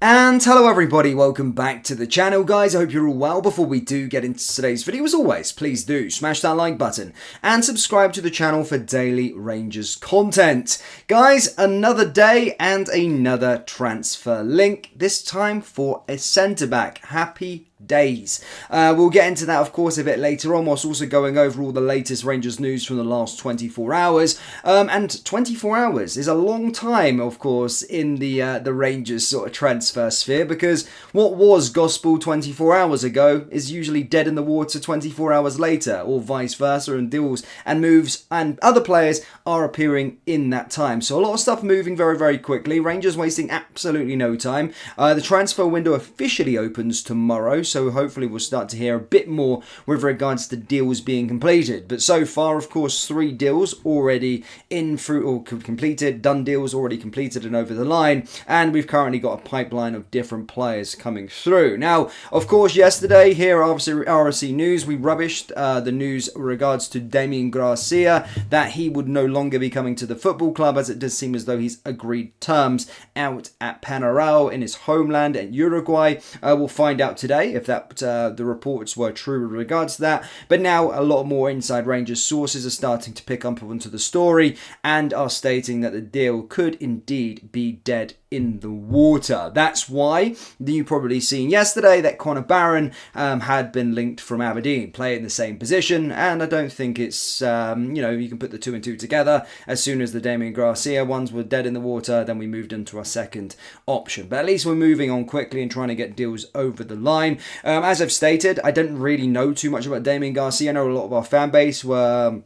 And hello everybody, welcome back to the channel guys. I hope you're all well. Before we do get into today's video, as always, please do smash that like button and subscribe to the channel for daily Rangers content. Guys, another day and another transfer link, this time for a centre-back. Happy days. We'll get into that of course a bit later on, whilst also going over all the latest Rangers news from the last 24 hours. And 24 hours is a long time of course in the Rangers sort of transfer sphere, because what was gospel 24 hours ago is usually dead in the water 24 hours later, or vice versa, and deals and moves and other players are appearing in that time. So a lot of stuff moving very, very quickly. Rangers wasting absolutely no time. The transfer window officially opens tomorrow, so hopefully we'll start to hear a bit more with regards to deals being completed. But so far, of course, 3 deals already in through or completed, done deals already completed and over the line, and we've currently got a pipeline of different players coming through. Now, of course, yesterday here at RSC News, we rubbished the news in regards to Damian Garcia, that he would no longer be coming to the football club, as it does seem as though he's agreed terms out at Penarol in his homeland in Uruguay. We'll find out today if that the reports were true with regards to that. But now a lot more inside Rangers sources are starting to pick up onto the story and are stating that the deal could indeed be dead in the water. That's why you probably seen yesterday that Connor Barron had been linked from Aberdeen, playing in the same position, and I don't think it's you can put the 2 and 2 together. As soon as the Damian Garcia ones were dead in the water, then we moved into our second option. But at least we're moving on quickly and trying to get deals over the line. As I've stated, I didn't really know too much about Damian Garcia. I know a lot of our fan base were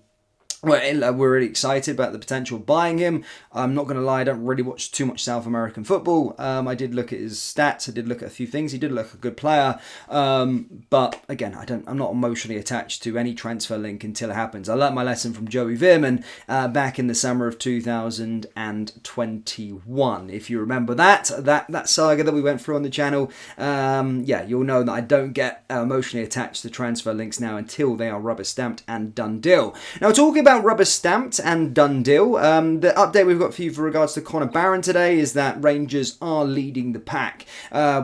really excited about the potential of buying him. I'm not going to lie, I don't really watch too much South American football. I did look at his stats, I did look at a few things. He did look a good player, but again, I'm not emotionally attached to any transfer link until it happens. I learnt my lesson from Joey Veerman back in the summer of 2021. If you remember that saga that we went through on the channel, you'll know that I don't get emotionally attached to transfer links now until they are rubber stamped and done deal. Now, talking about rubber stamped and done deal, the update we've got for you for regards to Connor Barron today is that Rangers are leading the pack.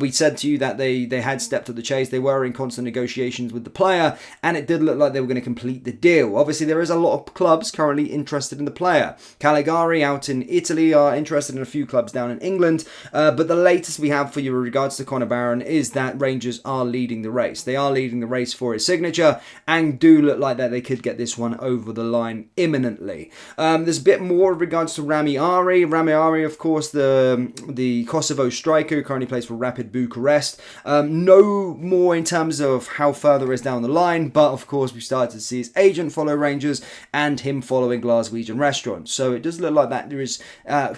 We said to you that they had stepped up the chase. They were in constant negotiations with the player, and it did look like they were going to complete the deal. Obviously, there is a lot of clubs currently interested in the player. Caligari out in Italy are interested in a few clubs down in England, but the latest we have for you with regards to Connor Barron is that Rangers are leading the race. They are leading the race for his signature, and do look like that they could get this one over the line imminently. There's a bit more with regards to Rami Ari. Rami Ari, of course, the Kosovo striker who currently plays for Rapid Bucharest. No more in terms of how further is down the line, but of course we started to see his agent follow Rangers and him following Glaswegian restaurants. So it does look like that there is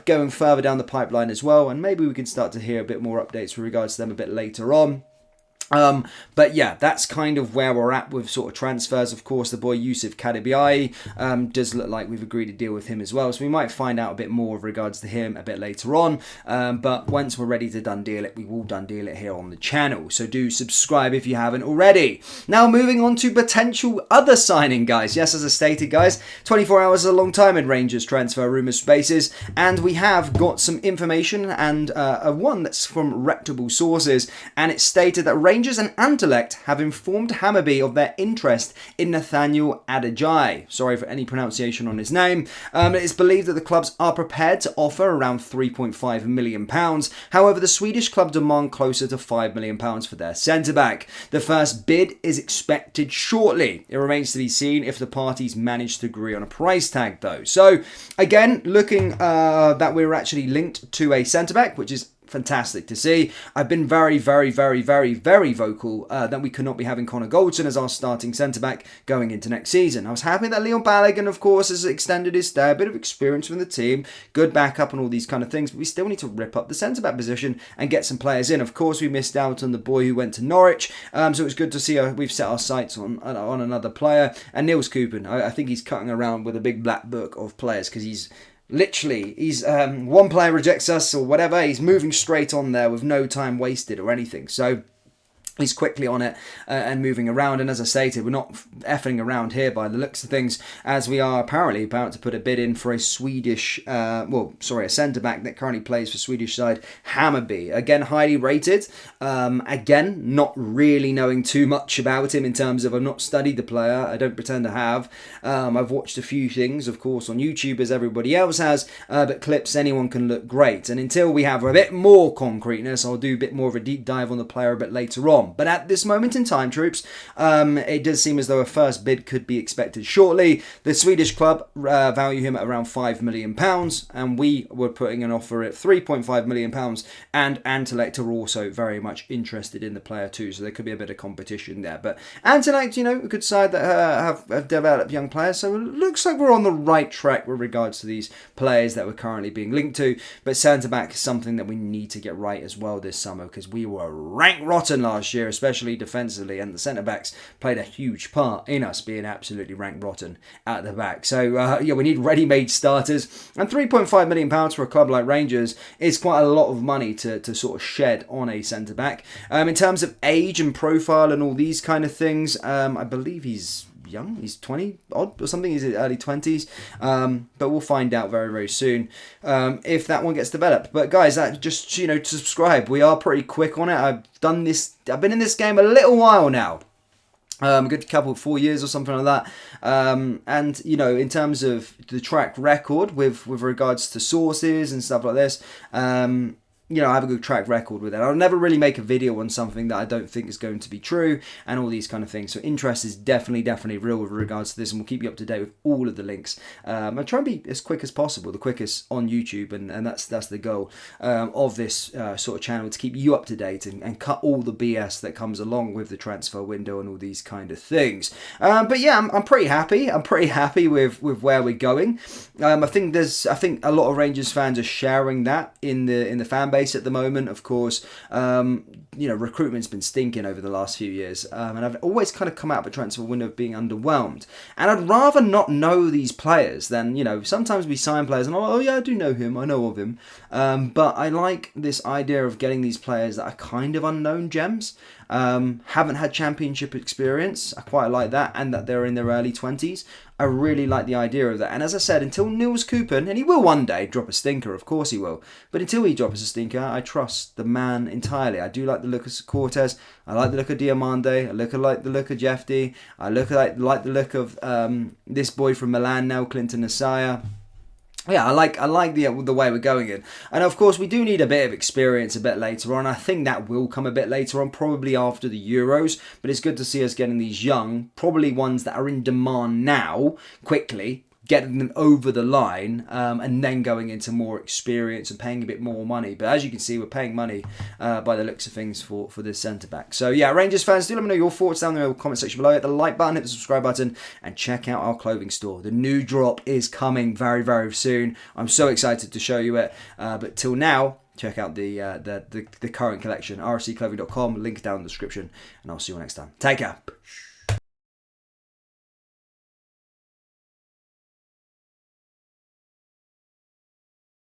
going further down the pipeline as well, and maybe we can start to hear a bit more updates with regards to them a bit later on. But yeah, that's kind of where we're at with sort of transfers. Of course, the boy Yusuf Kadibiai does look like we've agreed to deal with him as well, so we might find out a bit more with regards to him a bit later on. But once we're ready to done deal it, we will done deal it here on the channel, so do subscribe if you haven't already. Now, moving on to potential other signing, guys. Yes, as I stated, guys, 24 hours is a long time in Rangers transfer rumour spaces, and we have got some information, and one that's from reputable sources, and it's stated that Rangers and Anderlecht have informed Hammarby of their interest in Nathaniel Adjei. Sorry for any pronunciation on his name. It is believed that the clubs are prepared to offer around £3.5 million. However, the Swedish club demand closer to £5 million for their centre-back. The first bid is expected shortly. It remains to be seen if the parties manage to agree on a price tag, though. So, again, looking that we're actually linked to a centre-back, which is fantastic to see. I've been very, very, very, very, very vocal that we could not be having Connor Goldson as our starting centre-back going into next season. I was happy that Leon Balogun, of course, has extended his stay, a bit of experience from the team, good backup and all these kind of things, but we still need to rip up the centre-back position and get some players in. Of course, we missed out on the boy who went to Norwich, so it was good to see we've set our sights on another player. And Niels Koopman, I think he's cutting around with a big black book of players, because he's one player rejects us or whatever, he's moving straight on there with no time wasted or anything. So He's quickly on it and moving around. And as I stated, we're not effing around here by the looks of things, as we are apparently about to put a bid in for a Swedish, a centre-back that currently plays for Swedish side, Hammarby. Again, highly rated. Again, not really knowing too much about him in terms of I've not studied the player. I don't pretend to have. I've watched a few things, of course, on YouTube as everybody else has, but clips, anyone can look great. And until we have a bit more concreteness, I'll do a bit more of a deep dive on the player a bit later on. But at this moment in time, troops, it does seem as though a first bid could be expected shortly. The Swedish club value him at around £5 million, and we were putting an offer at £3.5 million, and Anderlecht are also very much interested in the player too, so there could be a bit of competition there. But Anderlecht, a good side that have developed young players, so it looks like we're on the right track with regards to these players that we're currently being linked to. But centre-back is something that we need to get right as well this summer, because we were rank rotten last year, especially defensively, and the centre-backs played a huge part in us being absolutely rank rotten at the back. So, we need ready-made starters, and £3.5 million for a club like Rangers is quite a lot of money to sort of shed on a centre-back. In terms of age and profile and all these kind of things, I believe he's young, he's 20 odd or something, he's in early 20s, but we'll find out very, very soon if that one gets developed. But guys, that just, to subscribe, we are pretty quick on it. I've been in this game a little while now, a good couple, 4 years or something like that, and in terms of the track record with regards to sources and stuff like this, I have a good track record with it. I'll never really make a video on something that I don't think is going to be true and all these kind of things. So interest is definitely real with regards to this, and we'll keep you up to date with all of the links. I'll try and be as quick as possible, the quickest on YouTube, and that's the goal of this sort of channel, to keep you up to date and cut all the BS that comes along with the transfer window and all these kind of things. But yeah, I'm pretty happy. I'm pretty happy with where we're going. I think a lot of Rangers fans are sharing that in the fan base at the moment. Of course, recruitment's been stinking over the last few years, and I've always kind of come out of a transfer window of being underwhelmed. And I'd rather not know these players than, sometimes we sign players and I do know him, I know of him. But I like this idea of getting these players that are kind of unknown gems, haven't had championship experience. I quite like that, and that they're in their early 20s. I really like the idea of that. And as I said, until Niels Koopman, and he will one day drop a stinker, of course he will, but until he drops a stinker, I trust the man entirely. I do like the look of Cortez, I like the look of Diamande, I like the look of Jeff D, I like the look of this boy from Milan now, Clinton Asaya. Yeah, I like the way we're going in. And of course, we do need a bit of experience a bit later on. I think that will come a bit later on, probably after the Euros. But it's good to see us getting these young, probably ones that are in demand now, quickly, getting them over the line, and then going into more experience and paying a bit more money. But as you can see, we're paying money by the looks of things for this centre-back. So yeah, Rangers fans, do let me know your thoughts down there in the comment section below. Hit the like button, hit the subscribe button, and check out our clothing store. The new drop is coming very, very soon. I'm so excited to show you it. But till now, check out the current collection, rfcclothing.com. Link down in the description, and I'll see you all next time. Take care.